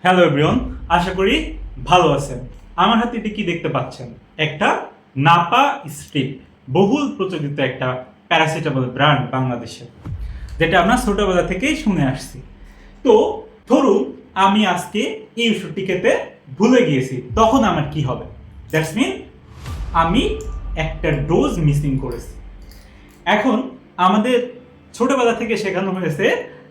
Hello everyone, আশা করি ভালো আছেন। আমার হাতে এটি কি দেখতে পাচ্ছেন? একটা নাপা স্ট্রিপ, বহুল প্রচলিত একটা প্যারাসিটামল ব্র্যান্ড বাংলাদেশে, যেটা আমরা ছোটবেলা থেকেই শুনে আসছি। তো ধরুন আমি আজকে এই ওষুধটি খেতে ভুলে গিয়েছি, তখন আমার কি হবে? দ্যাটস মিন আমি একটা ডোজ মিসিং করেছি। এখন আমাদের ছোটবেলা থেকে শেখানো হয়েছে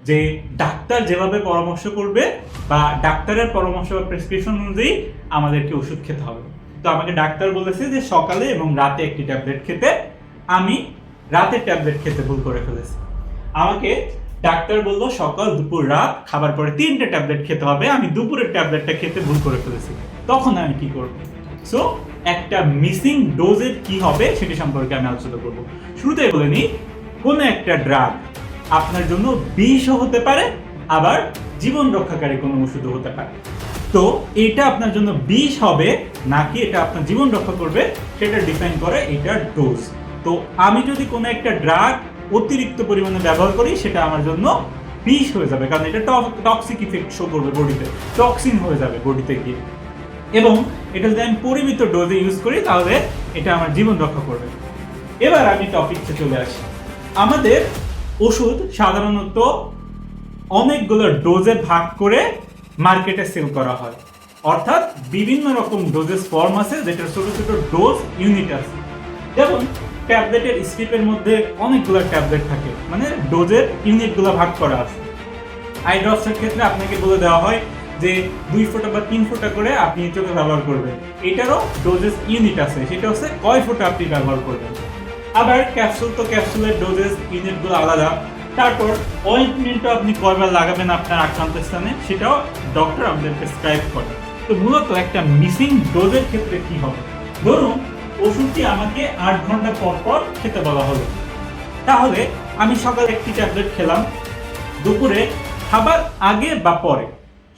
যে ডাক্তার যেভাবে পরামর্শ করবে বা ডাক্তারের পরামর্শ বা প্রেসক্রিপশন অনুযায়ী আমাদেরকে ওষুধ খেতে হবে। তো আমাকে ডাক্তার বলেছে যে সকালে এবং রাতে একটি ট্যাবলেট খেতে, আমি রাতের ট্যাবলেট খেতে ভুল করে ফেলেছি। আমাকে ডাক্তার বললো সকাল দুপুর রাত খাবার পরে 3টে ট্যাবলেট খেতে হবে, আমি দুপুরের ট্যাবলেটটা খেতে ভুল করে ফেলেছি। তখন আমি কি করব? সো একটা মিসিং ডোজের কি হবে সেটি সম্পর্কে আমি আলোচনা করব। শুরুতেই বলে নিই, কোনো একটা ড্রাগ আপনার জন্য বিষও হতে পারে, আবার জীবন রক্ষাকারী কোনো ওষুধও হতে পারে। তো এটা আপনার জন্য বিষ হবে নাকি এটা আপনার জীবন রক্ষা করবে সেটা ডিফাইন করে এটার ডোজ। তো আমি যদি কোনো একটা ড্রাগ অতিরিক্ত পরিমাণে ব্যবহার করি সেটা আমার জন্য বিষ হয়ে যাবে, কারণ এটা টক্সিক ইফেক্ট শো করবে বডিতে, টক্সিন হয়ে যাবে বডিতে গিয়ে। এবং এটা যদি আমি পরিমিত ডোজে ইউজ করি তাহলে এটা আমার জীবন রক্ষা করবে। এবার আমি টপিকে চলে আসি। আমাদের ওষুধ সাধারণত অনেকগুলো ডোজে ভাগ করে মার্কেটে সেল করা হয়, অর্থাৎ বিভিন্ন রকম ডোজেস ফর্ম আছে, যেটার ছোট ছোট ডোজ ইউনিট আছে। যেমন ট্যাবলেটের স্ট্রিপের মধ্যে অনেকগুলো ট্যাবলেট থাকে, মানে ডোজের ইউনিটগুলো ভাগ করা আছে। আই ড্রপসের ক্ষেত্রে আপনাকে বলে দেওয়া হয় যে 2 ফোঁটা বা 3 ফোঁটা করে আপনি চোখে ব্যবহার করবেন, এটারও ডোজেস ইউনিট আছে, সেটা হচ্ছে কয় ফোঁটা আপনি ব্যবহার করবেন। আবার ক্যাপসুল, তো ক্যাপসুলের ডোজেস ইউনিটগুলো আলাদা। তারপর অয়েন্টমেন্টও আপনি কয়বার লাগাবেন আপনার আক্রান্ত স্থানে সেটাও ডক্টর আমাদের প্রেসক্রাইব করে। তো মূলত একটা মিসিং ডোজের ক্ষেত্রে কি হবে? ধরুন ওষুধটি আমাকে 8 ঘন্টা পর পর খেতে বলা হলো, তাহলে আমি সকালে একটি ট্যাবলেট খেলাম, দুপুরে খাবার আগে বা পরে,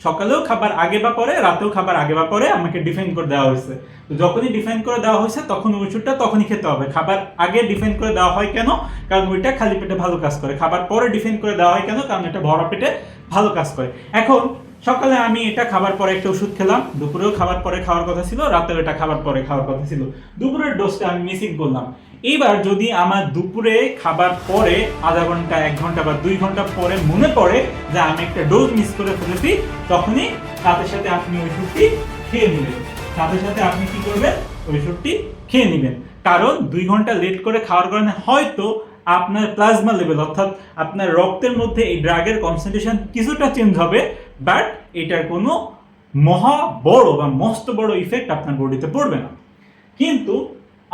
সকালেও খাবার আগে বা পরে, রাতেও খাবার আগে বা পরে আমাকে ডিফাইন করে দেওয়া হয়েছে। তো যখনই ডিফাইন করে দেওয়া হয়েছে তখন ওষুধটা তখনই খেতে হবে। খাবার আগে ডিফাইন করে দেওয়া হয় কেন? কারণ ওইটা খালি পেটে ভালো কাজ করে। খাবার পরে ডিফাইন করে দেওয়া হয় কেন? কারণ এটা ভরা পেটে ভালো কাজ করে। এখন সকালে আমি এটা খাবার পরে একটা ওষুধ খেলাম, দুপুরেও খাবার পরে খাওয়ার কথা ছিল, রাতেও এটা খাবার পরে খাওয়ার কথা ছিল, দুপুরের ডোজটা আমি মিসিং করলাম। এইবার যদি আমার দুপুরে খাবার পরে আধা ঘন্টা, 1 ঘন্টা বা 2 ঘন্টা পরে মনে পড়ে যে আমি একটা ডোজ মিস করে ফেলেছি, তখনই সাথে সাথে আপনি ওষুধটি খেয়ে নেবেন। সাথে সাথে আপনি কি করবেন? ওষুধটি খেয়ে নেবেন। কারণ 2 ঘন্টা লেট করে খাওয়ার কারণে হয়তো আপনার প্লাজমা লেভেল, অর্থাৎ আপনার রক্তের মধ্যে এই ড্রাগের কনসেন্ট্রেশন কিছুটা চেঞ্জ হবে, বাট এটার কোনো মহা বড় বা মস্ত বড় ইফেক্ট আপনার বডিতে পড়বে না। কিন্তু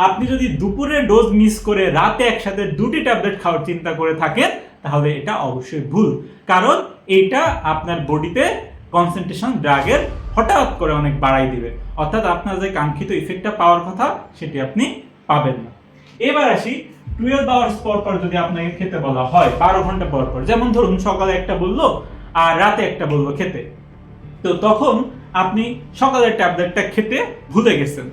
আপনি যদি দুপুরে ডোজ মিস করে রাতে একসাথে 2টি ট্যাবলেট খাওয়ার চিন্তা করে থাকেন তাহলে এটা অবশ্যই ভুল, কারণ এটা আপনার বডিতে কনসেন্ট্রেশন ড্রাগের হঠাৎ করে অনেক বাড়াই দিবে, অর্থাৎ আপনার যে কাঙ্ক্ষিত ইফেক্টটা পাওয়ার কথা সেটি আপনি পাবেন না। এবার আসি 12 আওয়ার্স পর পর যদি আপনাকে খেতে বলা হয়, 12 ঘন্টা পর পর, যেমন ধরুন সকালে একটা বললো আর রাতে একটা বললো খেতে, তো তখন আপনি সকালের ট্যাবলেটটা খেতে ভুলে গেছেন।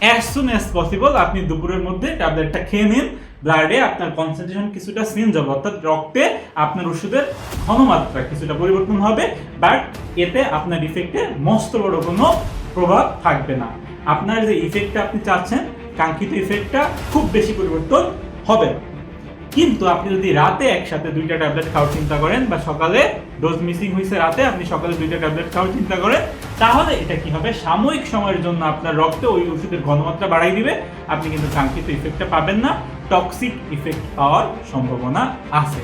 অ্যাজ সুন অ্যাজ পসিবল আপনি দুপুরের মধ্যে ট্যাবলেটটা খেয়ে নিন। ব্লাডে আপনার কনসেন্ট্রেশন কিছুটা চেঞ্জ হবে, অর্থাৎ রক্তে আপনার ওষুধের ঘনমাত্রা কিছুটা পরিবর্তন হবে, বাট এতে আপনার ইফেক্টে মস্ত বড় কোনো প্রভাব থাকবে না। আপনার যে ইফেক্টটা আপনি চাচ্ছেন, কাঙ্ক্ষিত ইফেক্টটা খুব বেশি পরিবর্তন হবে না। কিন্তু আপনি যদি রাতে একসাথে 2টা ট্যাবলেট খাওয়ার চিন্তা করেন, বা সকালে ডোজ মিসিং হয়েছে রাতে আপনি সকালে 2টা ট্যাবলেট খাওয়ার চিন্তা করেন, তাহলে এটা কি হবে? সাময়িক সময়ের জন্য আপনার রক্তে ওই ওষুধের ঘনমাত্রা বাড়াই দিবে, আপনি কিন্তু কাঙ্ক্ষিত ইফেক্টটা পাবেন না, টক্সিক ইফেক্ট পাওয়ার সম্ভাবনা আছে।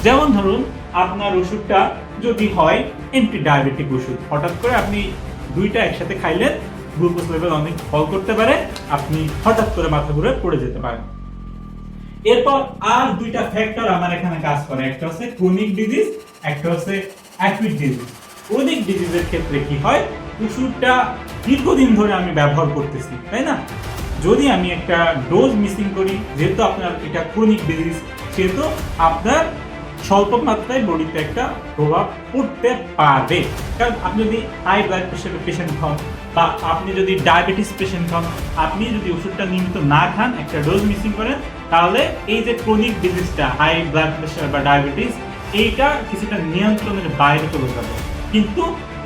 যেমন ধরুন আপনার ওষুধটা যদি হয় অ্যান্টি ডায়াবেটিক ওষুধ, হঠাৎ করে আপনি 2টা একসাথে খাইলেন, গ্লুকোজ লেভেল অনেক ফল করতে পারে, আপনি হঠাৎ করে মাথা ঘুরে পড়ে যেতে পারেন। এরপর আর 2টা ফ্যাক্টর আমার এখানে কাজ করে, একটা হচ্ছে ক্রনিক ডিজিজ, একটা হচ্ছে অ্যাকুইট ডিজিজ। ক্রনিক ডিজিজের ক্ষেত্রে কি হয়? ওষুধটা দীর্ঘদিন ধরে আমি ব্যবহার করতেছি, তাই না? যদি আমি একটা ডোজ মিসিং করি, যেহেতু আপনার এটা ক্রনিক ডিজিজ, সেহেতু আপনার স্বল্প মাত্রায় বডিতে একটা প্রভাব পড়তে পারে। কারণ আপনি যদি হাই ব্লাড প্রেশারের পেশেন্ট হন, বা আপনি যদি ডায়াবেটিস পেশেন্ট হন, আপনি যদি ওষুধটা নিয়মিত না খান, একটা ডোজ মিসিং করেন, তাহলে এই যে ক্রনিক ডিজিজটা, হাই ব্লাড প্রেশার বা ডায়াবেটিস, এইটা কিছুটা নিয়ন্ত্রণের বাইরে চলে যাবে। কিন্তু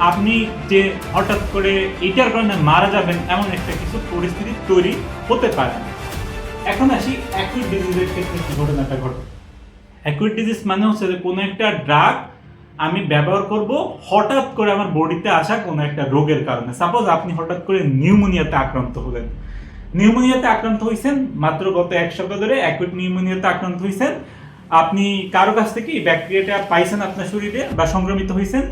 আপনি যে হঠাৎ করে এটার কারণে মারা যাবেন এমন একটা কিছু পরিস্থিতি তৈরি হতে পারে না। এখন আসি অ্যাকুইট ডিজিজের ক্ষেত্রে কি ঘটনাটা ঘটে। অ্যাকুইট ডিজিজ মানে হচ্ছে যে কোনো একটা ড্রাগ আমি ব্যবহার করব হঠাৎ করে আমার বডিতে আসা কোনো একটা রোগের কারণে। সাপোজ আপনি হঠাৎ করে নিউমোনিয়াতে আক্রান্ত হলেন, নিউমোনিয়াতে আক্রান্ত হয়েছেন, মাত্র গত 1 সপ্তাহ ধরে অ্যাকুইট নিউমোনিয়াতে আক্রান্ত হয়েছেন, আপনি কারো কাছ থেকে ব্যাকটেরিয়াটা পাইছেন আপনার শরীরে বা সংক্রমিত হয়েছেন,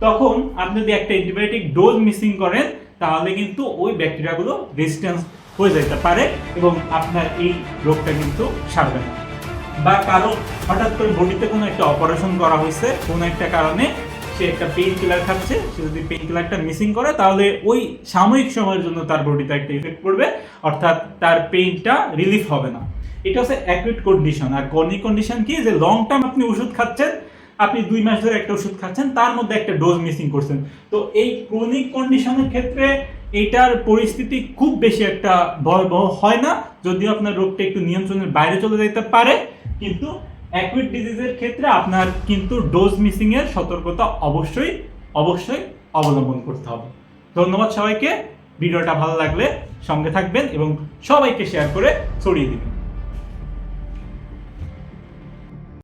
তখন আপনি যদি একটা অ্যান্টিবায়োটিক ডোজ মিসিং করেন তাহলে কিন্তু ওই ব্যাকটেরিয়াগুলো রেজিস্ট্যান্স হয়ে যেতে পারে এবং আপনার এই রোগটা কিন্তু সারবে না। বা কারো হঠাৎ করে বডিতে কোনো একটা অপারেশন করা হয়েছে কোনো একটা কারণে, সে একটা পেইন কিলার খাচ্ছে, সে যদি পেইন কিলারটা মিসিং করে তাহলে ওই সাময়িক সময়ের জন্য তার বডিতে একটা ইফেক্ট পড়বে, অর্থাৎ তার পেইনটা রিলিফ হবে না। এটা হচ্ছে অ্যাকুইট কন্ডিশন। আর ক্রনিক কন্ডিশন কি, যে লং টার্ম আপনি ওষুধ খাচ্ছেন, আপনি 2 মাস ধরে একটা ওষুধ খাচ্ছেন, তার মধ্যে একটা ডোজ মিসিং করছেন। তো এই ক্রনিক কন্ডিশনের ক্ষেত্রে এইটার পরিস্থিতি খুব বেশি একটা ভয়াবহ হয় না, যদিও আপনার রোগটা একটু নিয়ন্ত্রণের বাইরে চলে যেতে পারে, কিন্তু অ্যাকুইট ডিজিজের ক্ষেত্রে আপনার কিন্তু ডোজ মিসিং এর সতর্কতা অবশ্যই অবশ্যই অবলম্বন করতে হবে। ধন্যবাদ সবাইকে। ভিডিওটা ভালো লাগলে সঙ্গে থাকবেন এবং সবাইকে শেয়ার করে ছড়িয়ে দিবেন।